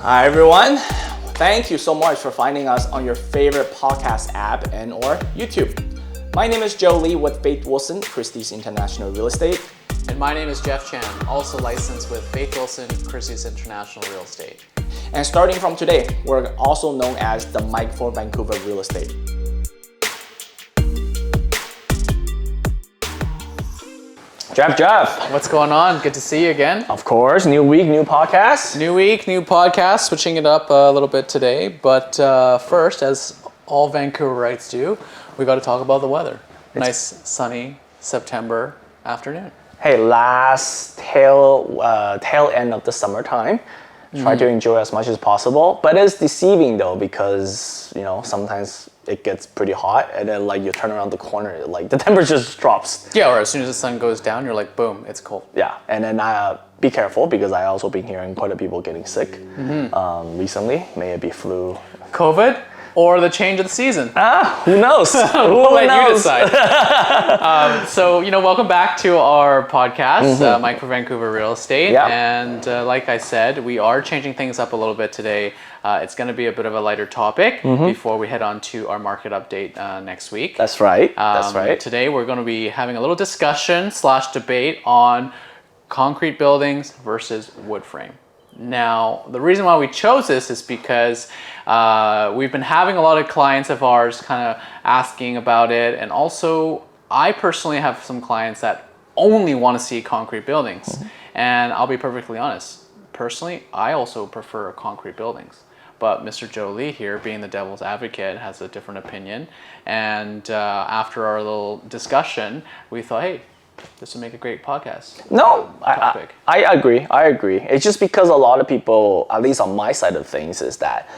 Hi everyone. Thank you so much for finding us on your favorite podcast app and or YouTube. My name is Joe Lee with Faith Wilson, Christie's International Real Estate. And my name is Jeff Chan, also licensed with Faith Wilson, Christie's International Real Estate. And starting from today, we're also known as the Mike for Vancouver Real Estate. Jeff. What's going on? Good to see you again. Of course, new week, new podcast. New week, new podcast, switching it up a little bit today. But first, as all Vancouverites do, we got to talk about the weather. Nice sunny September afternoon. Hey, last tail end of the summertime. Try to enjoy as much as possible. But it's deceiving though, because sometimes it gets pretty hot and then like you turn around the corner, like the temperature just drops. Yeah, or as soon as the sun goes down, you're like, boom, it's cold. Yeah, and then be careful because I also been hearing quite a people getting sick recently. May it be flu. COVID or the change of the season? Who knows? We'll let you decide. So, welcome back to our podcast, Mike for Vancouver Real Estate. Yeah. And like I said, we are changing things up a little bit today. It's going to be a bit of a lighter topic before we head on to our market update next week. That's right. That's right. Today, we're going to be having a little discussion / debate on concrete buildings versus wood frame. Now, the reason why we chose this is because we've been having a lot of clients of ours kind of asking about it. And also, I personally have some clients that only want to see concrete buildings. And I'll be perfectly honest. Personally, I also prefer concrete buildings. But Mr. Joe Lee here, being the devil's advocate, has a different opinion. And after our little discussion, we thought, hey, this would make a great podcast. No, I agree. It's just because a lot of people, at least on my side of things, is that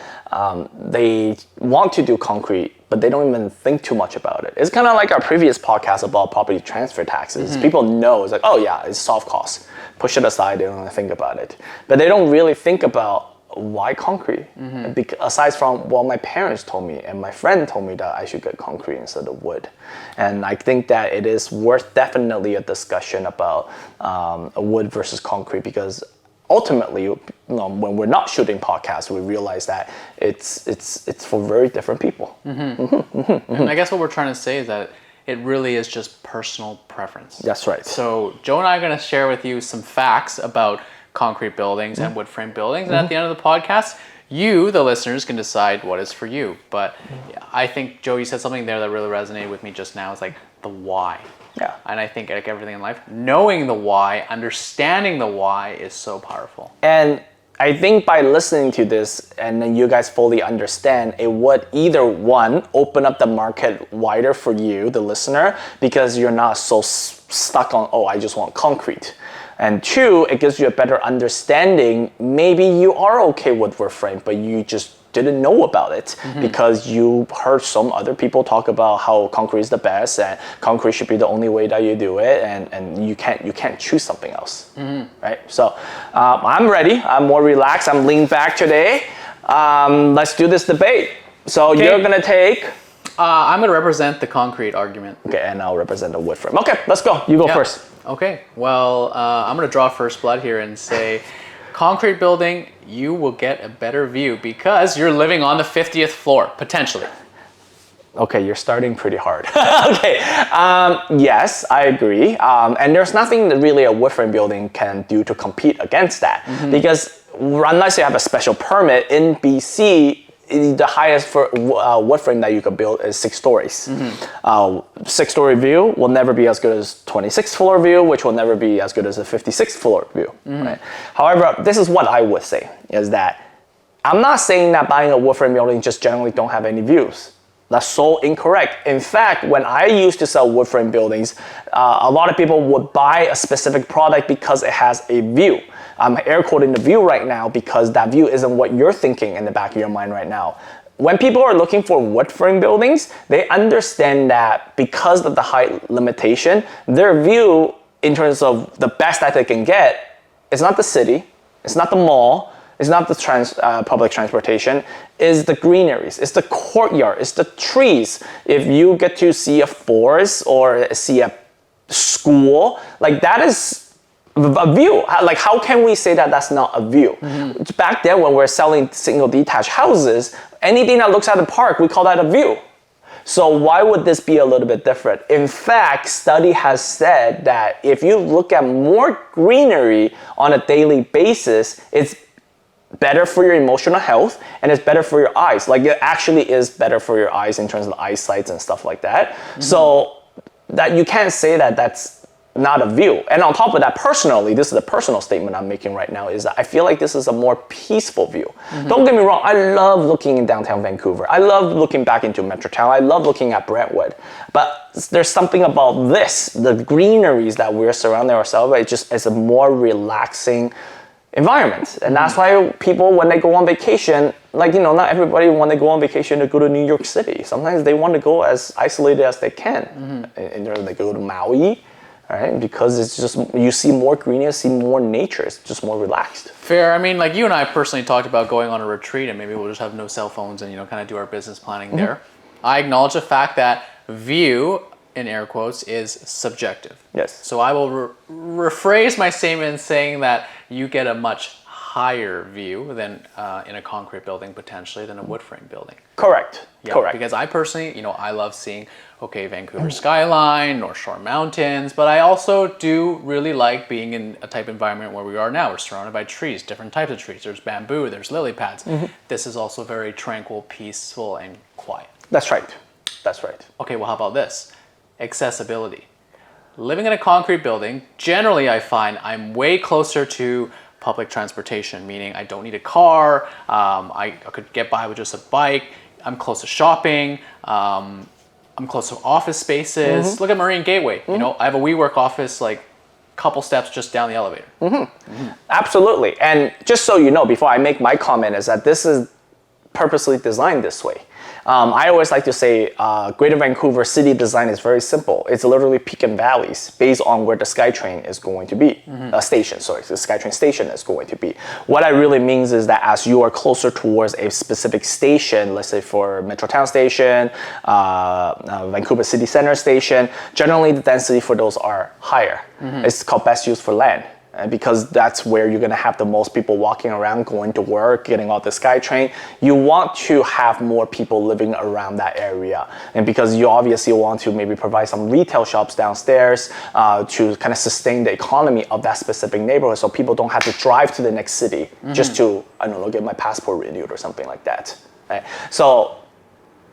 they want to do concrete, but they don't even think too much about it. It's kind of like our previous podcast about property transfer taxes. People know, it's like, oh yeah, it's soft costs. Push it aside, they don't even think about it. But they don't really think about why concrete? Aside from what my parents told me and my friend told me that I should get concrete instead of wood. And I think that it is worth definitely a discussion about a wood versus concrete, because ultimately, when we're not shooting podcasts, we realize that it's for very different people. And I guess what we're trying to say is that it really is just personal preference. That's right. So Joe and I are going to share with you some facts about concrete buildings and wood frame buildings. And at the end of the podcast, you, the listeners, can decide what is for you. But I think, Joe, you said something there that really resonated with me just now. It's like the why. Yeah. And I think like everything in life, knowing the why, understanding the why is so powerful. And I think by listening to this and then you guys fully understand, it would either one, open up the market wider for you, the listener, because you're not so stuck on, I just want concrete. And two, it gives you a better understanding. Maybe you are okay with wood frame, but you just didn't know about it because you heard some other people talk about how concrete is the best and concrete should be the only way that you do it, and you can't choose something else, right? So I'm ready. I'm more relaxed. I'm leaned back today. Let's do this debate. So you're gonna take. I'm gonna represent the concrete argument. Okay, and I'll represent the wood frame. Okay, let's go. You go first. Okay, well, I'm going to draw first blood here and say, concrete building, you will get a better view because you're living on the 50th floor, potentially. Okay, you're starting pretty hard. Okay, yes, I agree. And there's nothing that really a wood frame building can do to compete against that. Because unless you have a special permit in BC, the highest for wood frame that you could build is 6 stories. 6-story view will never be as good as 26th floor view, which will never be as good as a 56th floor view. Right? However, this is what I would say, is that I'm not saying that buying a wood frame building just generally don't have any views. That's so incorrect. In fact, when I used to sell wood frame buildings, a lot of people would buy a specific product because it has a view. I'm air quoting the view right now because that view isn't what you're thinking in the back of your mind right now. When people are looking for wood frame buildings, they understand that because of the height limitation, their view in terms of the best that they can get is not the city, it's not the mall, it's not the public transportation, is the greeneries, it's the courtyard, it's the trees. If you get to see a forest or see a school, like that is a view. Like, how can we say that that's not a view? Back then, when we're selling single detached houses, anything that looks at the park, we call that a view. So why would this be a little bit different? In fact, study has said that if you look at more greenery on a daily basis, it's better for your emotional health and it's better for your eyes. Like, it actually is better for your eyes in terms of eyesight and stuff like that. So that you can't say that that's not a view. And on top of that, personally, this is a personal statement I'm making right now, is that I feel like this is a more peaceful view. Don't get me wrong, I love looking in downtown Vancouver. I love looking back into Metrotown. I love looking at Brentwood. But there's something about this, the greeneries that we're surrounding ourselves with, it's a more relaxing environment. And that's why people, when they go on vacation, like, you know, not everybody, when they go on vacation, they go to New York City. Sometimes they want to go as isolated as they can. And they go to Maui. Right? Because it's just, you see more greenery, see more nature, it's just more relaxed. Fair. I mean, like, you and I personally talked about going on a retreat and maybe we'll just have no cell phones and, you know, kind of do our business planning there. I acknowledge the fact that view, in air quotes, is subjective. Yes. So I will rephrase my statement saying that you get a much higher view than in a concrete building potentially than a wood frame building. Correct. Yeah, Correct. because I personally, you know, I love seeing, okay, Vancouver skyline, North Shore mountains, but I also do really like being in a type of environment where we are now. We're surrounded by trees, different types of trees. There's bamboo, there's lily pads. This is also very tranquil, peaceful, and quiet. That's right. That's right. Okay, well, how about this? Accessibility. Living in a concrete building, generally I find I'm way closer to public transportation, meaning I don't need a car, I could get by with just a bike, I'm close to shopping, I'm close to office spaces. Look at Marine Gateway, you know, I have a WeWork office like a couple steps just down the elevator. Absolutely. And just so you know, before I make my comment, is that this is purposely designed this way. I always like to say Greater Vancouver city design is very simple. It's literally peak and valleys based on where the SkyTrain is going to be. The SkyTrain station is going to be. What I really means is that as you are closer towards a specific station, let's say for Metrotown Station, Vancouver City Center Station, generally the density for those are higher. It's called best use for land. Because that's where you're going to have the most people walking around, going to work, getting off the SkyTrain. You want to have more people living around that area. And because you obviously want to maybe provide some retail shops downstairs to kind of sustain the economy of that specific neighborhood, so people don't have to drive to the next city just to, I don't know, get my passport renewed or something like that. Right? So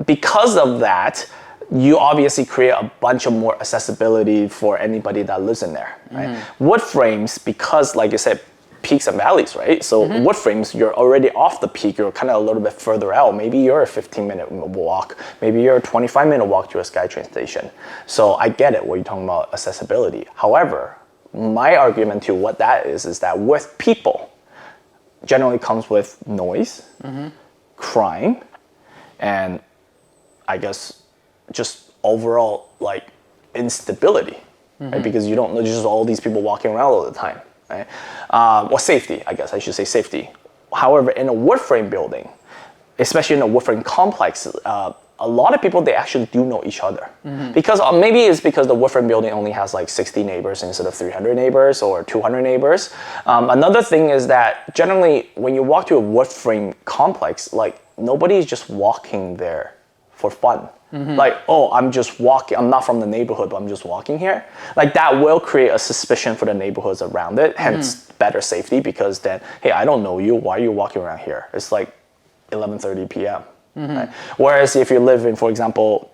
because of that, you obviously create a bunch of more accessibility for anybody that lives in there, right? Wood frames, because like you said, peaks and valleys, right? So wood frames, you're already off the peak, you're kind of a little bit further out. Maybe you're a 15-minute walk, maybe you're a 25-minute walk to a SkyTrain station. So I get it, what you're talking about accessibility. However, my argument to what that is that with people, generally comes with noise, crime, and I guess just overall like instability, right? Because you don't know, just all these people walking around all the time, right? Or safety, I guess I should say safety. However, in a wood frame building, especially in a wood frame complex, a lot of people, they actually do know each other. Because maybe it's because the wood frame building only has like 60 neighbors instead of 300 neighbors or 200 neighbors. Another thing is that generally when you walk to a wood frame complex, like nobody's just walking there for fun. Like, oh, I'm just walking, I'm not from the neighborhood, but I'm just walking here. Like that will create a suspicion for the neighborhoods around it, hence better safety, because then, hey, I don't know you, why are you walking around here? It's like 11:30 p.m. Right? Whereas if you live in, for example,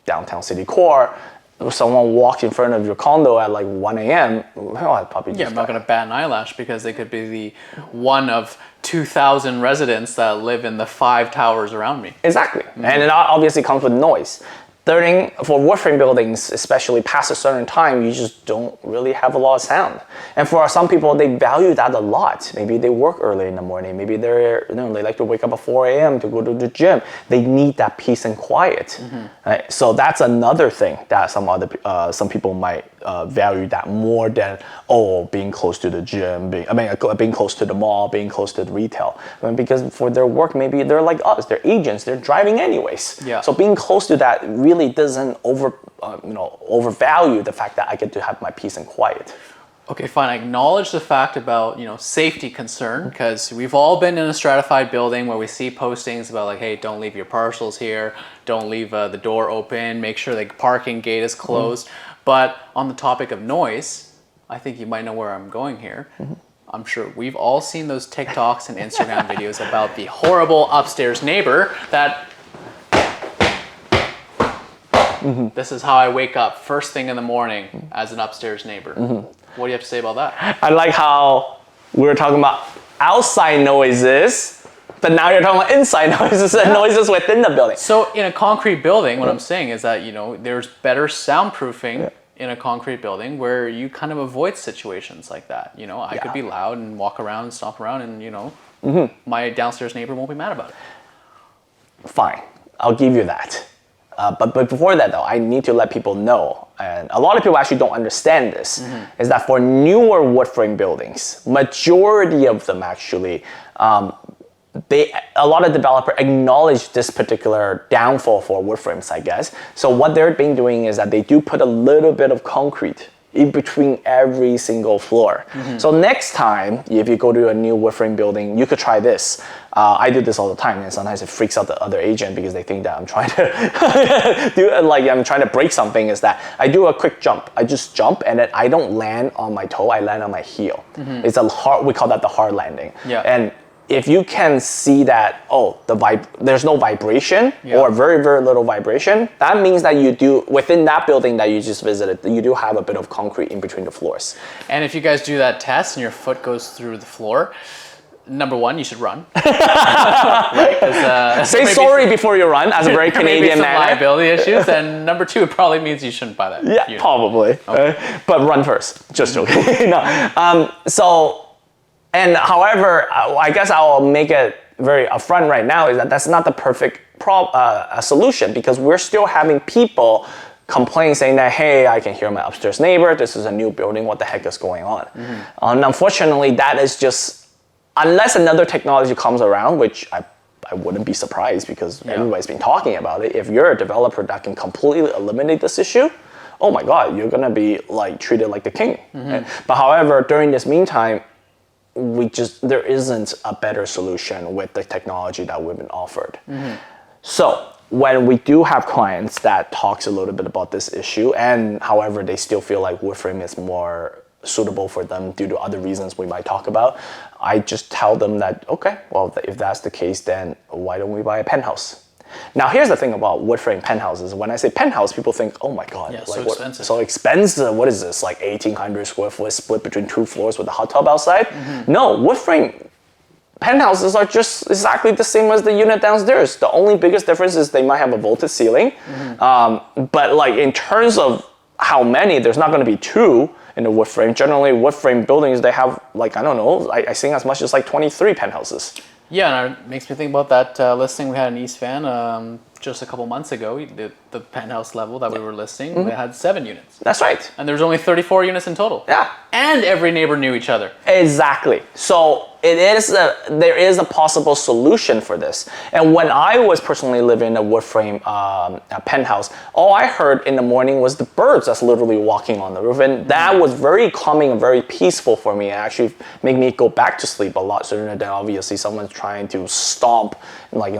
downtown city core, if someone walks in front of your condo at like 1 a.m., well, I'd probably just I'm not going to bat an eyelash because they could be the one of 2,000 residents that live in the 5 towers around me. Exactly. And it obviously comes with noise. Third thing, for wood frame buildings, especially past a certain time, you just don't really have a lot of sound. And for some people, they value that a lot. Maybe they work early in the morning. Maybe they like to wake up at 4 a.m. to go to the gym. They need that peace and quiet. Right? So that's another thing that some people might value that more than, being close to the gym, being close to the mall, being close to the retail. Because for their work, maybe they're like us, they're agents, they're driving anyways. Yeah. So being close to that really doesn't overvalue the fact that I get to have my peace and quiet. Okay, fine. I acknowledge the fact about, safety concern, because we've all been in a stratified building where we see postings about like, hey, don't leave your parcels here, don't leave the door open, make sure the parking gate is closed. But on the topic of noise, I think you might know where I'm going here. I'm sure we've all seen those TikToks and Instagram videos about the horrible upstairs neighbor that this is how I wake up first thing in the morning as an upstairs neighbor. What do you have to say about that? I like how we were talking about outside noises, but now you're talking about inside noises and noises within the building. So in a concrete building, what I'm saying is that, there's better soundproofing in a concrete building where you kind of avoid situations like that. I could be loud and walk around and stomp around and, my downstairs neighbor won't be mad about it. Fine, I'll give you that. But before that though, I need to let people know, and a lot of people actually don't understand this, is that for newer wood frame buildings, majority of them actually, a lot of developers acknowledge this particular downfall for wood frames, I guess. So what they're been doing is that they do put a little bit of concrete in between every single floor. So next time, if you go to a new wood frame building, you could try this. I do this all the time, and sometimes it freaks out the other agent because they think that I'm trying to I'm trying to break something. Is that I do a quick jump. I just jump, and then I don't land on my toe. I land on my heel. It's we call that the hard landing. Yeah. And if you can see that, there's no vibration or very, very little vibration, that means that you do, within that building that you just visited, you do have a bit of concrete in between the floors. And if you guys do that test and your foot goes through the floor, number one, you should run. Right? Say sorry before you run, as a very Canadian some manner. liability issues. And number two, it probably means you shouldn't buy that. Yeah, unit. probably. Okay. But run first. Just joking. No. And however, I guess I'll make it very upfront right now is that that's not the perfect solution, because we're still having people complain saying that, hey, I can hear my upstairs neighbor, this is a new building, what the heck is going on? And unfortunately, that is just, unless another technology comes around, which I wouldn't be surprised because everybody's been talking about it. If you're a developer that can completely eliminate this issue, oh my God, you're gonna be treated like the king. But however, during this meantime, there isn't a better solution with the technology that we've been offered. So when we do have clients that talks a little bit about this issue, and however they still feel like wood frame is more suitable for them due to other reasons we might talk about, I just tell them that, okay, well, if that's the case, then why don't we buy a penthouse? Now, here's the thing about wood frame penthouses. When I say penthouse, people think, oh my God, so expensive. So expensive. What is this, 1,800 square foot split between 2 floors with a hot tub outside? No, wood frame penthouses are just exactly the same as the unit downstairs. The only biggest difference is they might have a vaulted ceiling. But in terms of how many, there's not going to be 2 in the wood frame. Generally, wood frame buildings, they have I don't know, I think as much as 23 penthouses. Yeah, and it makes me think about that listing we had in East Van just a couple months ago. The penthouse level that we were listing, we had 7 units. That's right. And there was only 34 units in total. Yeah. And every neighbor knew each other. Exactly. So there is a possible solution for this. And when I was personally living in a wood frame penthouse, all I heard in the morning was the birds that's literally walking on the roof. And that was very calming and very peaceful for me. It actually made me go back to sleep a lot sooner than obviously someone's trying to stomp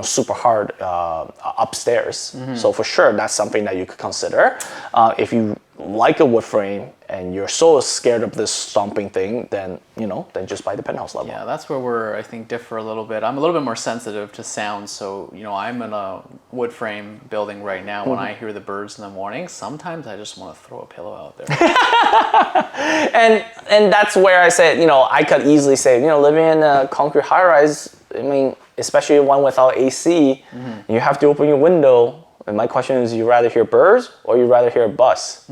super hard upstairs. So for sure, that's something that you could consider. If you like a wood frame and you're so scared of this stomping thing, then just buy the penthouse level. Yeah, that's where I think differ a little bit. I'm a little bit more sensitive to sound, so I'm in a wood frame building right now. When I hear the birds in the morning, sometimes I just want to throw a pillow out there. and that's where I said, I could easily say, living in a concrete high-rise, especially one without AC, you have to open your window. And my question is, you rather hear birds or you rather hear a bus?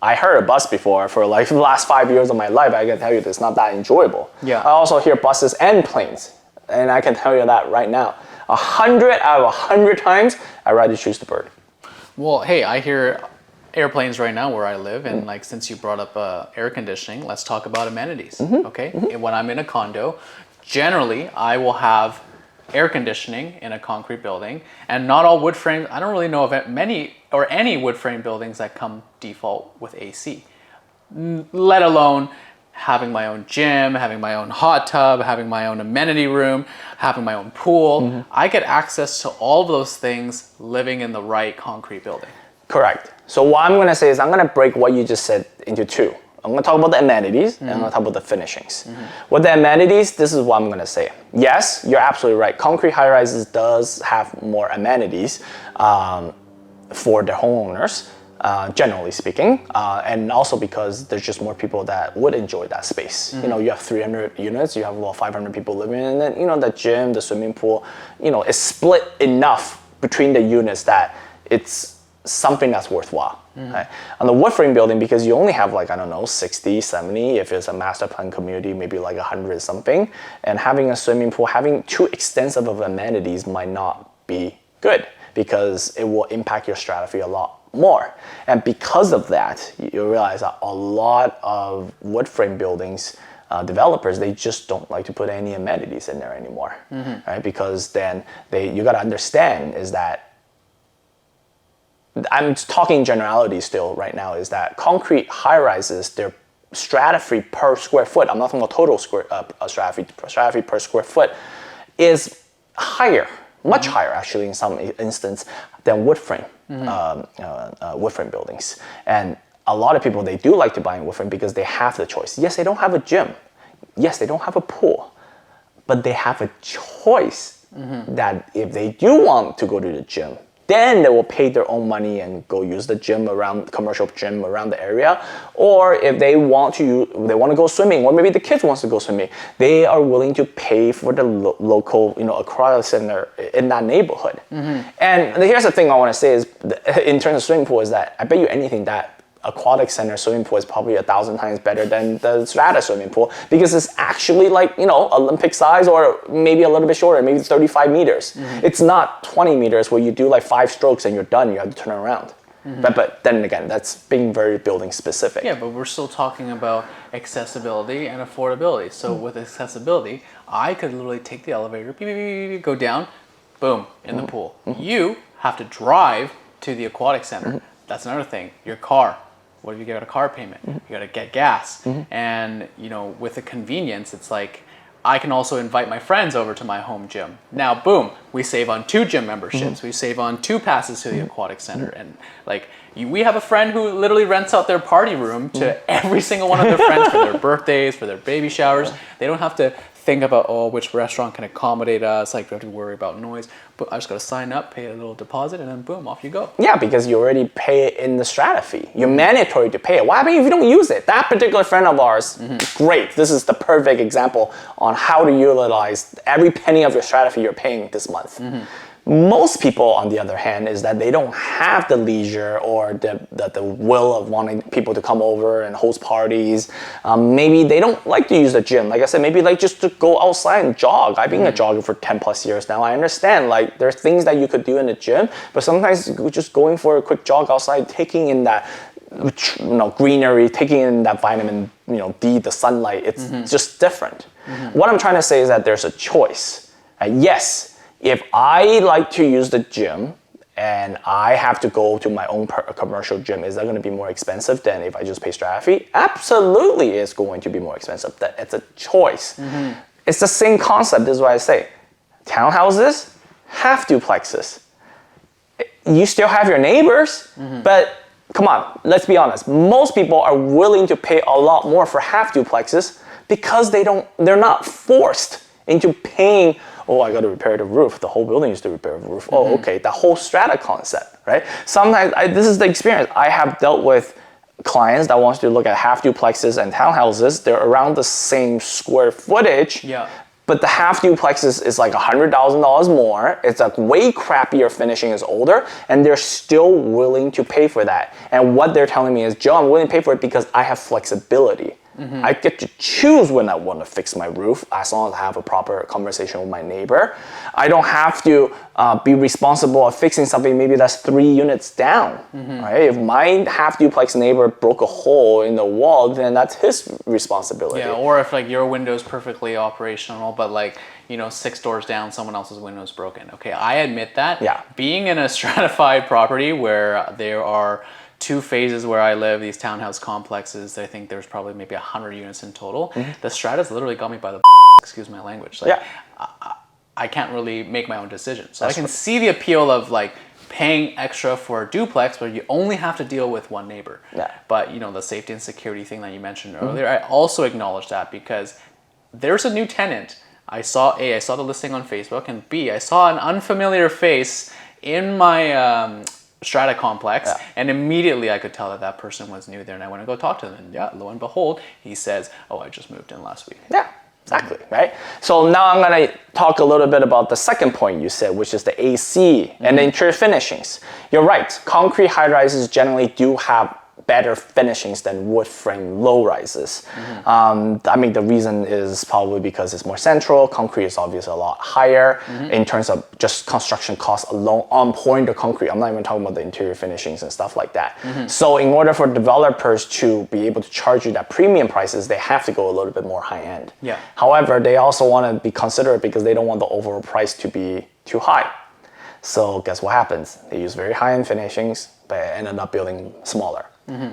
I heard a bus before for the last 5 years of my life. I can tell you it's not that enjoyable. Yeah. I also hear buses and planes. And I can tell you that right now. 100 out of 100 times, I'd rather choose the bird. Well, hey, I hear airplanes right now where I live. And since you brought up air conditioning, let's talk about amenities. Okay. And when I'm in a condo, generally I will have air conditioning in a concrete building, and not all wood frames. I don't really know of many or any wood frame buildings that come default with AC. let alone having my own gym, having my own hot tub, having my own amenity room, having my own pool. I get access to all of those things living in the right concrete building. Correct. So what I'm going to say is I'm going to break what you just said into two. I'm going to talk about the amenities and I'm going to talk about the finishings. With the amenities, this is what I'm going to say. Yes, you're absolutely right. Concrete high-rises does have more amenities for the homeowners, generally speaking, and also because there's just more people that would enjoy that space. You know, you have 300 units, you have about 500 people living in it. You know, the gym, the swimming pool, you know, is split enough between the units that it's something that's worthwhile. Right? On the wood frame building, because you only have like, I don't know, 60, 70, if it's a master plan community, maybe like 100 something, and having a swimming pool, having too extensive of amenities might not be good because it will impact your strata fee a lot more. And because of that, you realize that a lot of wood frame buildings, developers, they just don't like to put any amenities in there anymore, right? Because then you got to understand is that I'm talking generalities still right now, is that concrete high-rises, their strata fee per square foot, I'm not talking about total strata fee per square foot, is higher, much higher actually in some instance than wood frame buildings. And a lot of people, they do like to buy in wood frame because they have the choice. Yes, they don't have a gym. Yes, they don't have a pool, but they have a choice that if they do want to go to the gym, then they will pay their own money and go use the gym around, commercial gym around the area. Or if they want to go swimming, or maybe the kids wants to go swimming, they are willing to pay for the local, you know, aquatic center in that neighborhood. And here's the thing I want to say is, in terms of swimming pool, is that I bet you anything that aquatic center swimming pool is probably 1,000 times better than the strata swimming pool, because it's actually like, you know, Olympic size, or maybe a little bit shorter, maybe 35 meters. It's not 20 meters where you do like 5 strokes and you're done, you have to turn around. But then again, that's being very building specific. Yeah, but we're still talking about accessibility and affordability. So with accessibility, I could literally take the elevator, beep, beep, beep, beep, go down, boom, in the pool. You have to drive to the aquatic center. That's another thing. Your car. What if you get a car payment? You got to get gas. And, you know, with the convenience, it's like, I can also invite my friends over to my home gym. Now, boom, we save on 2 gym memberships. We save on 2 passes to the aquatic center. And like, we have a friend who literally rents out their party room to every single one of their friends for their birthdays, for their baby showers. They don't have to think about, oh, which restaurant can accommodate us, like we have to worry about noise. But I just got to sign up, pay a little deposit, and then boom, off you go. Yeah, because you already pay it in the strata fee. You're mandatory to pay it. What happens if you don't use it? That particular friend of ours, great. This is the perfect example on how to utilize every penny of your strata fee you're paying this month. Most people, on the other hand, is that they don't have the leisure or the will of wanting people to come over and host parties. Maybe they don't like to use the gym. Like I said, maybe like just to go outside and jog. I've been a jogger for 10 plus years now. I understand, like, there's things that you could do in the gym, but sometimes just going for a quick jog outside, taking in that, you know, greenery, taking in that vitamin, you know, D, the sunlight, it's just different. What I'm trying to say is that there's a choice. Yes, if I like to use the gym and I have to go to my own commercial gym, is that going to be more expensive than if I just pay strata fee? Absolutely, it's going to be more expensive. It's a choice. It's the same concept. This is what I say. Townhouses, half duplexes. You still have your neighbors, but come on, let's be honest. Most people are willing to pay a lot more for half duplexes because they're not forced into paying, oh, I got to repair the roof. The whole building used to repair the roof. Oh, okay, the whole strata concept, right? Sometimes, this is the experience. I have dealt with clients that wants to look at half duplexes and townhouses. They're around the same square footage, but the half duplexes is like $100,000 more. It's a way crappier finishing, is older, and they're still willing to pay for that. And what they're telling me is, Joe, I'm willing to pay for it because I have flexibility. I get to choose when I want to fix my roof, as long as I have a proper conversation with my neighbor. I don't have to be responsible of fixing something maybe that's 3 units down, right? If my half duplex neighbor broke a hole in the wall, then that's his responsibility. Yeah, or if like your window's perfectly operational, but like, you know, 6 doors down, someone else's window's broken. Okay, I admit that. Yeah. Being in a stratified property where there are 2 phases where I live, these townhouse complexes. I think there's probably maybe 100 units in total. The Strata's literally got me by the excuse my language. Like, I can't really make my own decisions. So I can see the appeal of like paying extra for a duplex where you only have to deal with one neighbor. But you know, the safety and security thing that you mentioned earlier, I also acknowledge that because there's a new tenant. I saw the listing on Facebook, and B, I saw an unfamiliar face in my Strata complex, and immediately I could tell that that person was new there, and I went to go talk to them, and lo and behold, he says, "Oh, I just moved in last week." Yeah. Exactly, right? So now I'm going to talk a little bit about the second point you said, which is the AC and the interior finishings. You're right. Concrete high-rises generally do have better finishings than wood frame low rises. I mean, the reason is probably because it's more central. Concrete is obviously a lot higher in terms of just construction costs alone on pouring the concrete. I'm not even talking about the interior finishings and stuff like that. So in order for developers to be able to charge you that premium prices, they have to go a little bit more high end. However, they also want to be considerate because they don't want the overall price to be too high. So guess what happens? They use very high-end finishings, but ended up building smaller.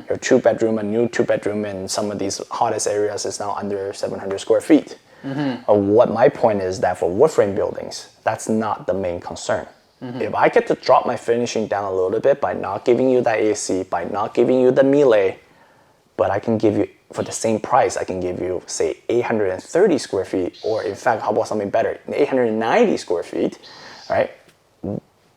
Your 2-bedroom, a new 2-bedroom in some of these hottest areas is now under 700 square feet. What my point is that for wood frame buildings, that's not the main concern. If I get to drop my finishing down a little bit by not giving you that AC, by not giving you the melee, but I can give you, for the same price, I can give you, say, 830 square feet, or in fact, how about something better, 890 square feet, right?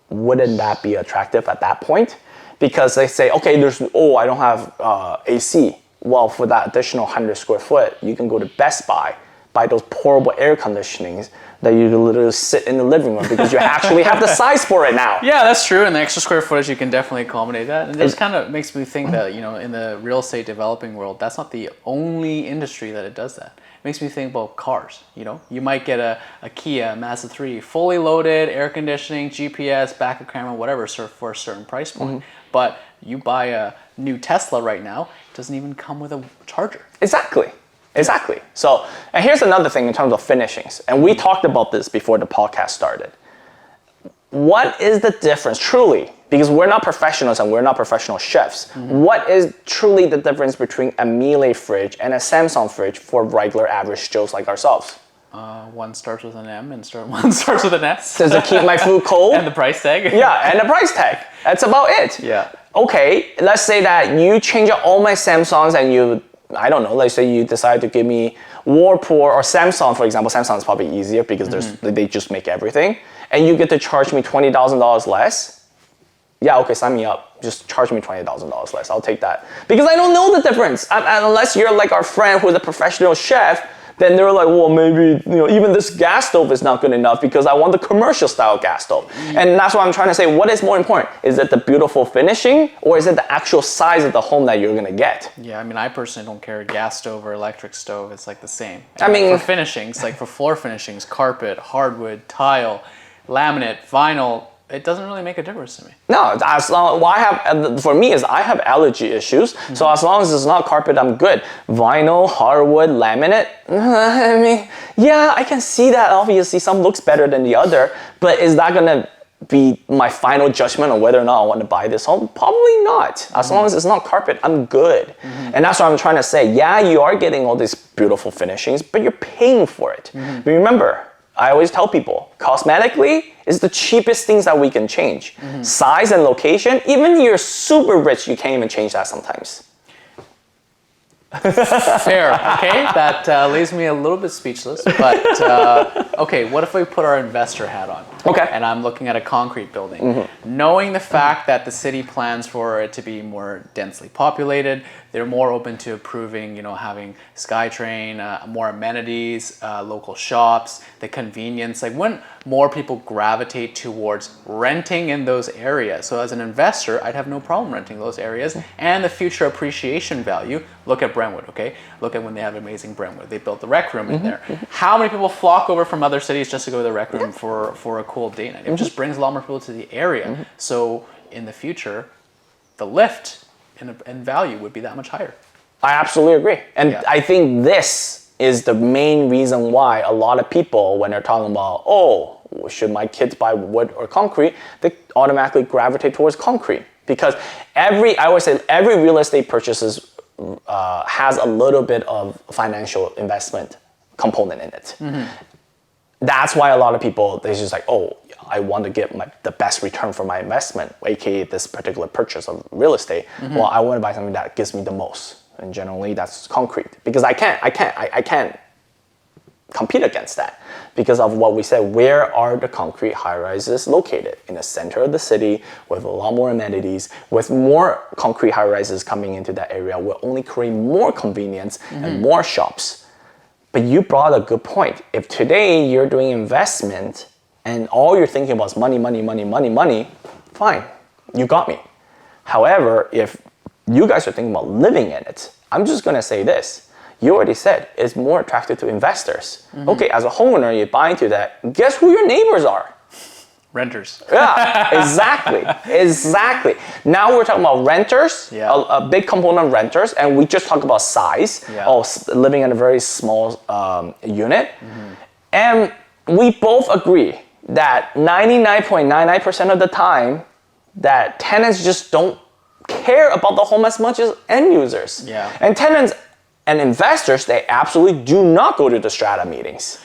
Wouldn't that be attractive at that point? Because they say, okay, I don't have AC. Well, for that additional 100 square foot, you can go to Best Buy, buy those portable air conditionings that you can literally sit in the living room because you actually have the size for it now. Yeah, that's true. And the extra square footage, you can definitely accommodate that. And this kind of makes me think that, you know, in the real estate developing world, that's not the only industry that it does that. It makes me think about cars. You know, you might get a Kia, Mazda 3, fully loaded, air conditioning, GPS, backup camera, whatever, for a certain price point. But you buy a new Tesla right now, it doesn't even come with a charger. Exactly. So, and here's another thing in terms of finishings. And we talked about this before the podcast started. What is the difference, truly, because we're not professionals and we're not professional chefs, what is truly the difference between a Miele fridge and a Samsung fridge for regular average Joes like ourselves? One starts with an M and one starts with an S. Does it keep my food cold? And the price tag. Yeah, and the price tag. That's about it. Yeah. Okay, let's say that you change out all my Samsungs and you, I don't know, let's say you decide to give me Whirlpool or Samsung, for example. Samsung is probably easier because they just make everything. And you get to charge me $20,000 less. Yeah, okay, sign me up. Just charge me $20,000 less. I'll take that. Because I don't know the difference. Unless you're like our friend who's a professional chef, then they're like, well, maybe, you know, even this gas stove is not good enough because I want the commercial style gas stove. And that's what I'm trying to say. What is more important? Is it the beautiful finishing or is it the actual size of the home that you're gonna get? Yeah, I mean, I personally don't care, gas stove or electric stove, it's like the same. I mean, for finishings, like for floor finishings, carpet, hardwood, tile, laminate, vinyl, it doesn't really make a difference to me. No, as long for me is I have allergy issues. So as long as it's not carpet, I'm good. Vinyl, hardwood, laminate. I mean, yeah, I can see that. Obviously, some looks better than the other, but is that gonna be my final judgment on whether or not I want to buy this home? Probably not. As long as it's not carpet, I'm good. And that's what I'm trying to say. Yeah, you are getting all these beautiful finishings, but you're paying for it. But remember, I always tell people, cosmetically is the cheapest things that we can change. Size and location, even if you're super rich, you can't even change that sometimes. Fair, okay? That leaves me a little bit speechless, but okay, what if we put our investor hat on? Okay. And I'm looking at a concrete building. Knowing the fact that the city plans for it to be more densely populated, they're more open to approving, you know, having SkyTrain, more amenities, local shops, the convenience. Like, wouldn't more people gravitate towards renting in those areas? So as an investor, I'd have no problem renting those areas. And the future appreciation value, look at Brentwood, okay? Look at when they have amazing Brentwood. They built the rec room in there. How many people flock over from other cities just to go to the rec room for a cool date night? It just brings a lot more people to the area. So in the future, the lift in value would be that much higher. I absolutely agree. And I think this is the main reason why a lot of people, when they're talking about, oh, should my kids buy wood or concrete, they automatically gravitate towards concrete. because I always say every real estate purchases has a little bit of financial investment component in it. That's why a lot of people, they're just like, oh, I want to get the best return for my investment, aka this particular purchase of real estate. Well, I want to buy something that gives me the most. And generally that's concrete, because I can't compete against that because of what we said. Where are the concrete high-rises located? In the center of the city with a lot more amenities, with more concrete high-rises coming into that area will only create more convenience and more shops. But you brought a good point. If today you're doing investment and all you're thinking about is money, money, money, money, money, fine, you got me. However, if you guys are thinking about living in it, I'm just gonna say this. You already said it's more attractive to investors. Okay, as a homeowner, you buy into that. Guess who your neighbors are? Renters. Yeah, exactly. Now we're talking about renters, a big component of renters, and we just talk about size, living in a very small unit. And we both agree that 99.99% of the time that tenants just don't care about the home as much as end users. And tenants and investors, they absolutely do not go to the strata meetings.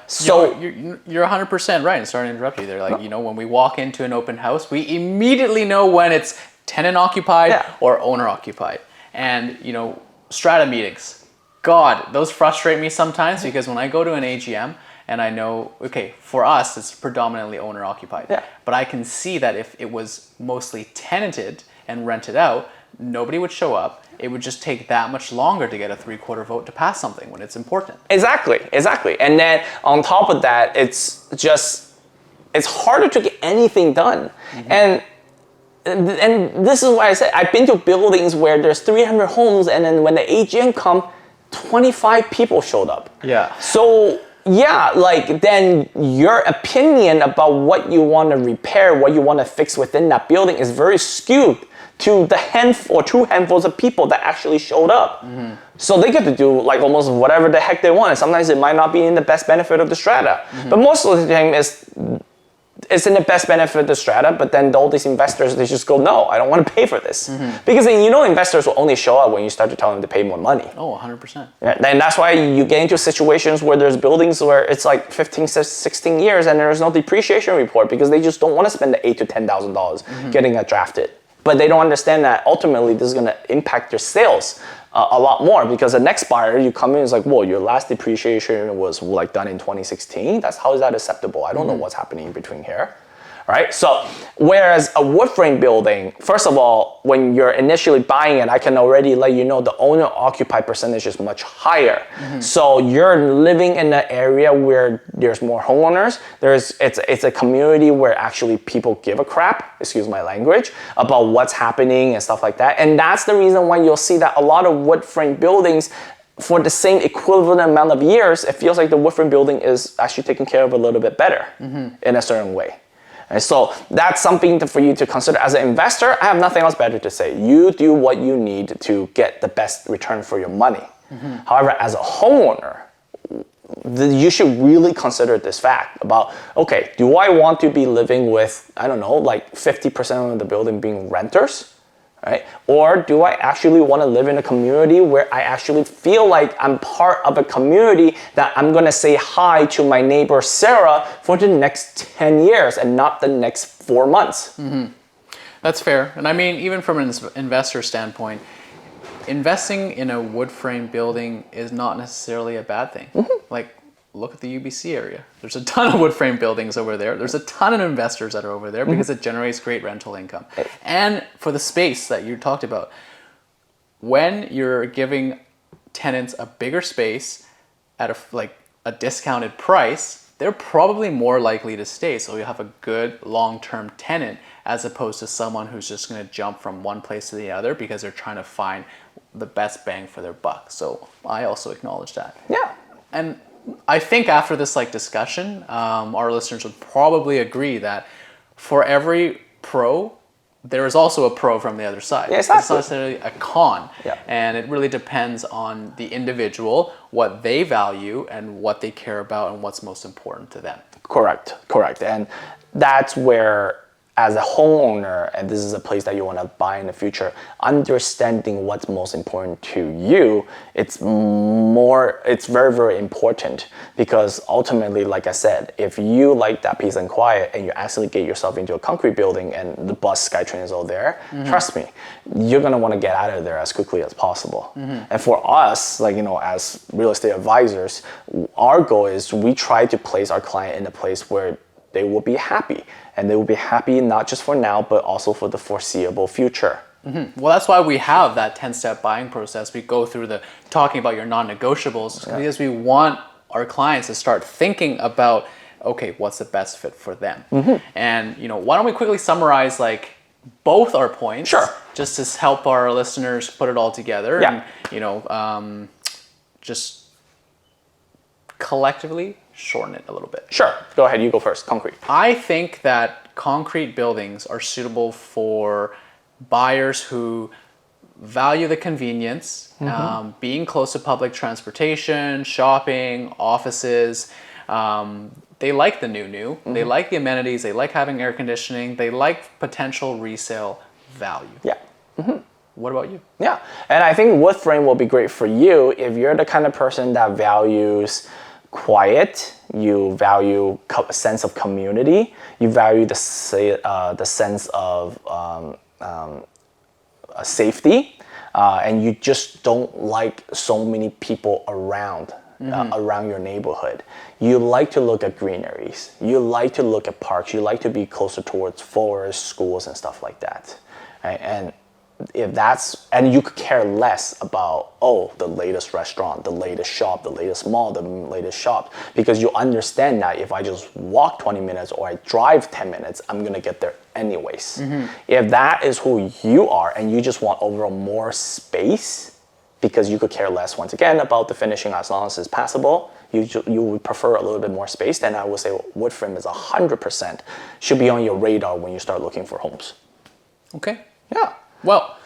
So you're 100% right. And sorry to interrupt you there. Like, when we walk into an open house, we immediately know when it's tenant occupied or owner occupied. And, strata meetings, God, those frustrate me sometimes because when I go to an AGM and I know, okay, for us, it's predominantly owner occupied. But I can see that if it was mostly tenanted and rented out, nobody would show up. It would just take that much longer to get a 3/4 vote to pass something when it's important. Exactly. And then on top of that, it's harder to get anything done. And this is why I said, I've been to buildings where there's 300 homes, and then when the AGM come, 25 people showed up. So then your opinion about what you want to repair, what you want to fix within that building is very skewed to the handful or two handfuls of people that actually showed up. So they get to do like almost whatever the heck they want. And sometimes it might not be in the best benefit of the strata. But most of the time it's in the best benefit of the strata, but then all these investors, they just go, no, I don't want to pay for this. Because investors will only show up when you start to tell them to pay more money. 100%. And that's why you get into situations where there's buildings where it's like 15, 16 years and there's no depreciation report because they just don't want to spend the $8,000 to $10,000 getting it drafted. But they don't understand that ultimately this is going to impact your sales a lot more, because the next buyer, you come in, it's like, whoa, your last depreciation was like done in 2016. How is that acceptable? I don't know what's happening in between here. Right? So whereas a wood frame building, first of all, when you're initially buying it, I can already let you know the owner occupied percentage is much higher. So you're living in an area where there's more homeowners. It's a community where actually people give a crap, excuse my language, about what's happening and stuff like that. And that's the reason why you'll see that a lot of wood frame buildings, for the same equivalent amount of years, it feels like the wood frame building is actually taken care of a little bit better in a certain way. And so that's something for you to consider. As an investor, I have nothing else better to say. You do what you need to get the best return for your money. However, as a homeowner, you should really consider this fact about, okay, do I want to be living with, I don't know, like 50% of the building being renters? Right? Or do I actually want to live in a community where I actually feel like I'm part of a community that I'm going to say hi to my neighbor Sarah for the next 10 years and not the next 4 months? That's fair. And I mean, even from an investor standpoint, investing in a wood frame building is not necessarily a bad thing. Like, look at the UBC area. There's a ton of wood frame buildings over there. There's a ton of investors that are over there because it generates great rental income. And for the space that you talked about, when you're giving tenants a bigger space at a discounted price, they're probably more likely to stay. So you have a good long-term tenant as opposed to someone who's just going to jump from one place to the other because they're trying to find the best bang for their buck. So I also acknowledge that. And I think after this discussion, our listeners would probably agree that for every pro, there is also a pro from the other side. It's not necessarily a con. And it really depends on the individual, what they value and what they care about and what's most important to them. Correct. And that's where as a homeowner, and this is a place that you want to buy in the future, understanding what's most important to you, it's very, very important, because ultimately, like I said, if you like that peace and quiet and you actually get yourself into a concrete building and the bus, SkyTrain is all there, trust me, you're going to want to get out of there as quickly as possible. And for us, like, as real estate advisors, our goal is we try to place our client in a place where they will be happy. And they will be happy not just for now, but also for the foreseeable future. Well, that's why we have that 10-step buying process. We go through talking about your non-negotiables, because we want our clients to start thinking about, okay, what's the best fit for them? And, why don't we quickly summarize like both our points? Sure. Just to help our listeners put it all together. Yeah. And, just collectively shorten it a little bit. Sure. Go ahead. You go first. Concrete. I think that concrete buildings are suitable for buyers who value the convenience, being close to public transportation, shopping, offices. They like the new. They like the amenities. They like having air conditioning. They like potential resale value. Yeah. What about you? Yeah. And I think wood frame will be great for you if you're the kind of person that values quiet, you value a sense of community, you value the sense of safety, and you just don't like so many people around your neighborhood. You like to look at greeneries, you like to look at parks, you like to be closer towards forests, schools, and stuff like that, right? And you could care less about, the latest restaurant, the latest shop, the latest mall, the latest shop, because you understand that if I just walk 20 minutes or I drive 10 minutes, I'm gonna get there anyways. If that is who you are and you just want overall more space, because you could care less, once again, about the finishing as long as it's passable, you would prefer a little bit more space, then I would say wood frame is 100% should be on your radar when you start looking for homes. Okay. Yeah. Well,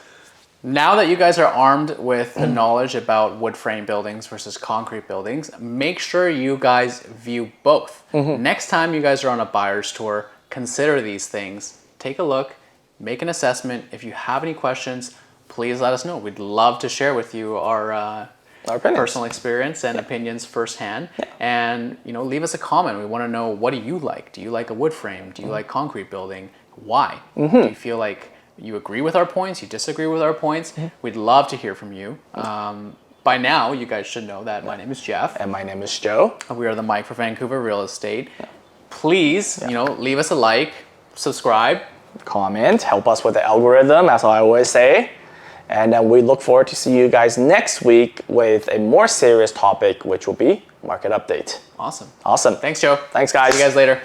now that you guys are armed with the knowledge about wood frame buildings versus concrete buildings, make sure you guys view both. Next time you guys are on a buyer's tour, consider these things. Take a look, make an assessment. If you have any questions, please let us know. We'd love to share with you our personal experience and opinions firsthand. And leave us a comment. We want to know, what do you like? Do you like a wood frame? Do you like concrete building? Why? Do you feel like you agree with our points, you disagree with our points? We'd love to hear from you. By now, you guys should know that my name is Jeff. And my name is Joe. We are the Mike for Vancouver Real Estate. Please, leave us a like, subscribe. Comment, help us with the algorithm, as I always say. And then we look forward to see you guys next week with a more serious topic, which will be market update. Awesome. Awesome. Thanks, Joe. Thanks, guys. See you guys later.